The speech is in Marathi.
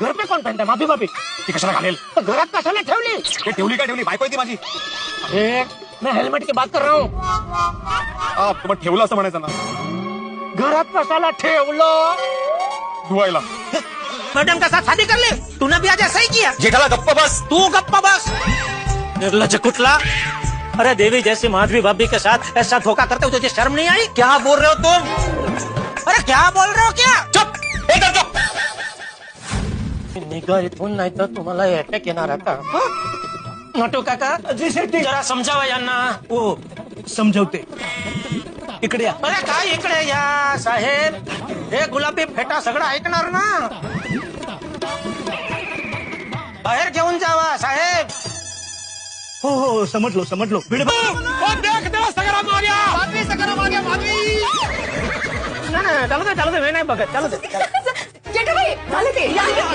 घर पे कोण पहनता माफी माफी ती कशाला घालेल? घरात कशाला ठेवली ते ठेवली काय ठेवली? बायको आहे ती माझी. अरे मैं हेलमेट की बात कर रहा हूँ मग ठेवलं असं म्हणायचं ना, घरात कशाला ठेवलं धुवायला. मैडम के साथ शादी कर ली तूने भी आज ऐसा ही किया जेठाला गप्प बस. तू गप्पा बस निर्लज कुटला अरे देवी जैसी माधवी भाभी के साथ ऐसा धोखा करते हो तुझे शर्म नहीं आई क्या बोल रहे हो तुम अरे क्या बोल रहे हो क्या चुप, एकदम चुप. निघा इथून नाही तर तुम्हाला अटॅक येणार आता नटू काका जी शेट्टी जरा समजावा यांना हो समजवते. इकडे या. अरे काय इकडे या साहेब हे गुलाबी फेटा सगळं ऐकणार ना बाहेर घेऊन जावा साहेब हो हो समजलो समजलो. नाही चालू दे मी नाही बघत चालू दे जेठाबाई झालं ते या, या.